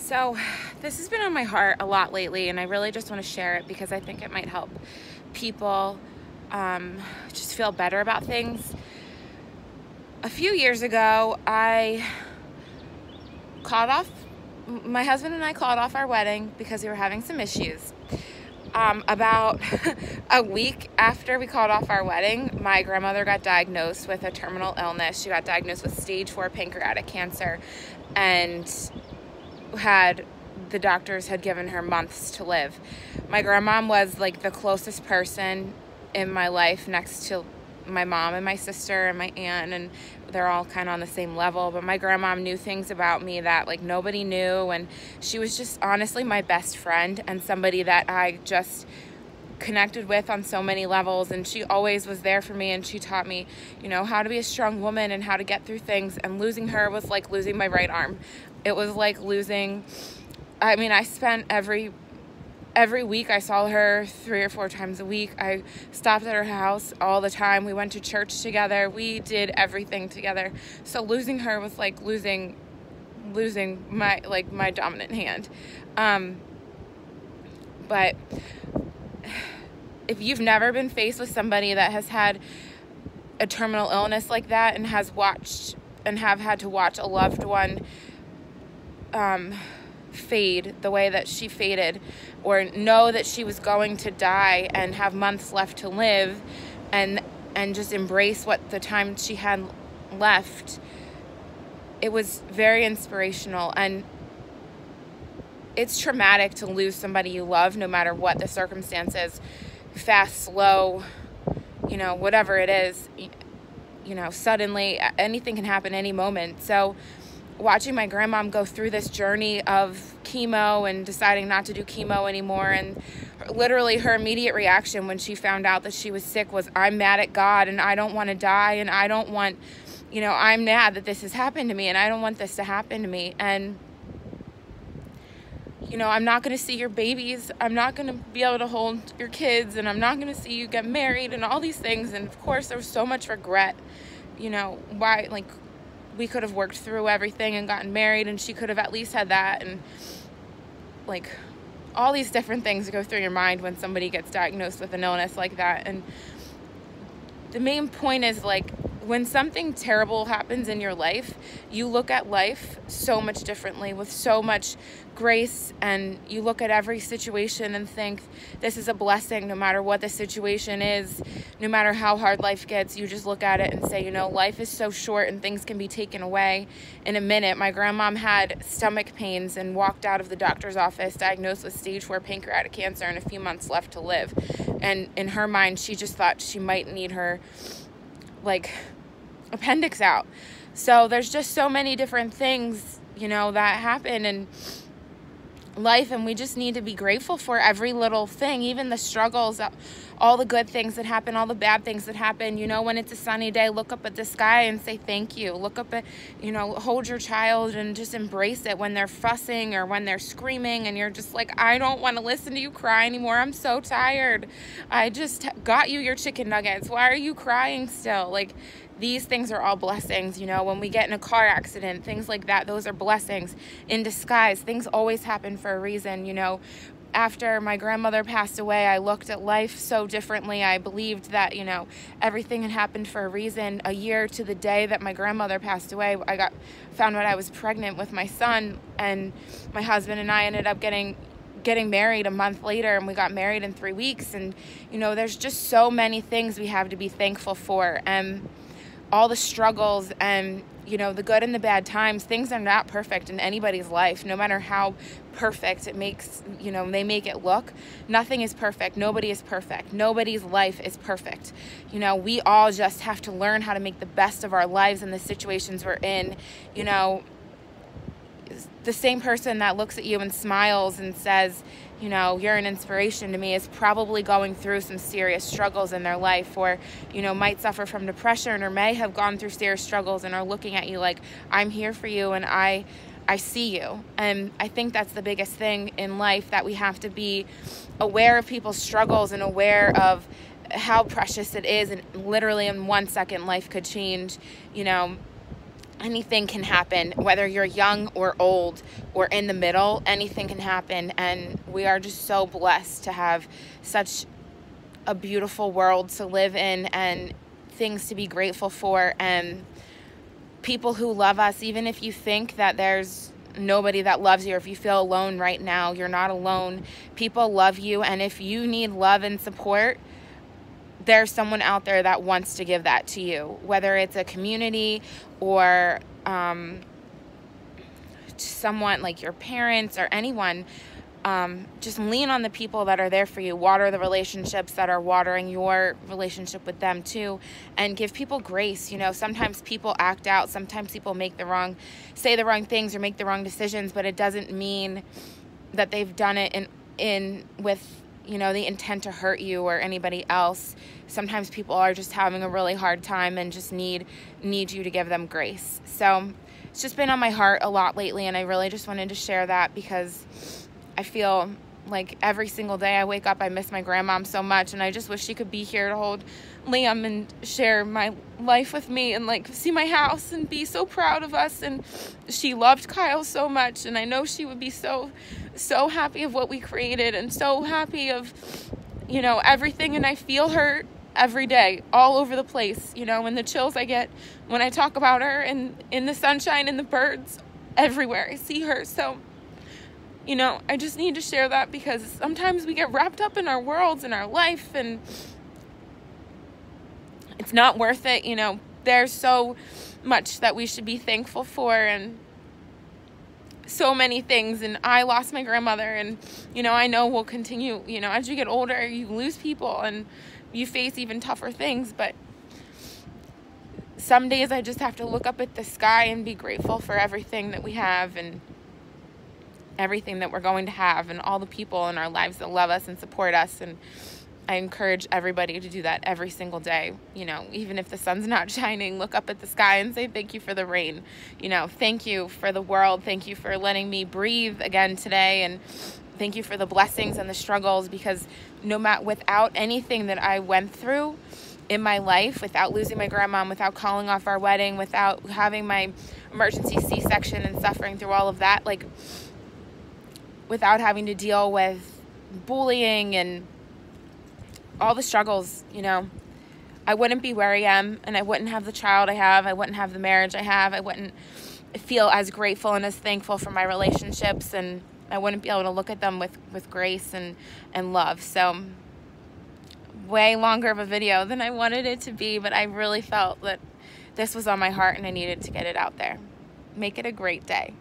So this has been on my heart a lot lately, and I really just want to share it because I think it might help people just feel better about things. A few years ago, my husband and I called off our wedding because we were having some issues. About a week after we called off our wedding, my grandmother got diagnosed with a terminal illness. She got diagnosed with stage 4 pancreatic cancer, and the doctors had given her months to live. My grandmom was like the closest person in my life next to my mom and my sister and my aunt, and they're all kind of on the same level, but my grandmom knew things about me that like nobody knew, and she was just honestly my best friend and somebody that I just connected with on so many levels. And she always was there for me, and she taught me, how to be a strong woman and how to get through things. And losing her was like losing my right arm. It was like I spent every week, I saw her 3 or 4 times a week. I stopped at her house all the time. We went to church together. We did everything together. So losing her was like losing my dominant hand. But if you've never been faced with somebody that has had a terminal illness like that and have had to watch a loved one fade the way that she faded, or know that she was going to die and have months left to live, and just embrace what the time she had left, it was very inspirational. And it's traumatic to lose somebody you love, no matter what the circumstances, fast, slow, whatever it is, suddenly anything can happen any moment. So watching my grandmom go through this journey of chemo and deciding not to do chemo anymore, and literally her immediate reaction when she found out that she was sick was, I'm mad at God and I don't want to die, and I don't want, I'm mad that this has happened to me and I don't want this to happen to me. And I'm not going to see your babies, I'm not going to be able to hold your kids, and I'm not going to see you get married and all these things. And of course there was so much regret, why, like, we could have worked through everything and gotten married, and she could have at least had that, and like all these different things go through your mind when somebody gets diagnosed with an illness like that. And the main point is, like, when something terrible happens in your life, you look at life so much differently, with so much grace, and you look at every situation and think, this is a blessing. No matter what the situation is, no matter how hard life gets, you just look at it and say, life is so short and things can be taken away in a minute. My grandmom had stomach pains and walked out of the doctor's office diagnosed with stage 4 pancreatic cancer and a few months left to live. And in her mind, she just thought she might need her appendix out. So there's just so many different things, that happen in life, and we just need to be grateful for every little thing, even the struggles, all the good things that happen, all the bad things that happen. When it's a sunny day, look up at the sky and say thank you. Look up at, hold your child and just embrace it when they're fussing or when they're screaming and you're just like, I don't want to listen to you cry anymore. I'm so tired. I just got you your chicken nuggets. Why are you crying still? Like, these things are all blessings. When we get in a car accident, things like that, those are blessings in disguise. Things always happen for a reason. After my grandmother passed away, I looked at life so differently. I believed that, everything had happened for a reason. A year to the day that my grandmother passed away, I found out I was pregnant with my son, and my husband and I ended up getting married a month later, and we got married in 3 weeks. And, there's just so many things we have to be thankful for. And all the struggles and, the good and the bad times, things are not perfect in anybody's life, no matter how perfect it makes, they make it look. Nothing is perfect. Nobody is perfect. Nobody's life is perfect. We all just have to learn how to make the best of our lives and the situations we're in. The same person that looks at you and smiles and says, you're an inspiration to me, is probably going through some serious struggles in their life, or, might suffer from depression, or may have gone through serious struggles and are looking at you like, I'm here for you and I see you. And I think that's the biggest thing in life, that we have to be aware of people's struggles and aware of how precious it is. And literally in 1 second, life could change, anything can happen, whether you're young or old or in the middle, anything can happen. And we are just so blessed to have such a beautiful world to live in and things to be grateful for, and people who love us. Even if you think that there's nobody that loves you, or if you feel alone right now, you're not alone. People love you, and if you need love and support, there's someone out there that wants to give that to you, whether it's a community or someone like your parents or anyone. Just lean on the people that are there for you. Water the relationships that are watering your relationship with them too, and give people grace. You know, sometimes people act out, sometimes people say the wrong things or make the wrong decisions, but it doesn't mean that they've done it with the intent to hurt you or anybody else. Sometimes people are just having a really hard time and just need you to give them grace. So it's just been on my heart a lot lately, and I really just wanted to share that because I feel like every single day I wake up, I miss my grandmom so much, and I just wish she could be here to hold Liam and share my life with me and like see my house and be so proud of us. And she loved Kyle so much, and I know she would be so happy of what we created and so happy of everything. And I feel her every day all over the place, and the chills I get when I talk about her, and in the sunshine and the birds everywhere I see her. So I just need to share that because sometimes we get wrapped up in our worlds and our life, and it's not worth it. There's so much that we should be thankful for, and so many things. And I lost my grandmother, and I know we'll continue. As you get older, you lose people and you face even tougher things, but some days I just have to look up at the sky and be grateful for everything that we have and everything that we're going to have, and all the people in our lives that love us and support us. And I encourage everybody to do that every single day. Even if the sun's not shining, look up at the sky and say thank you for the rain. Thank you for the world. Thank you for letting me breathe again today, and thank you for the blessings and the struggles, because without anything that I went through in my life, without losing my grandma, without calling off our wedding, without having my emergency C-section and suffering through all of that, without having to deal with bullying and all the struggles, I wouldn't be where I am, and I wouldn't have the child I have. I wouldn't have the marriage I have. I wouldn't feel as grateful and as thankful for my relationships, and I wouldn't be able to look at them with grace and love. So way longer of a video than I wanted it to be, but I really felt that this was on my heart and I needed to get it out there. Make it a great day.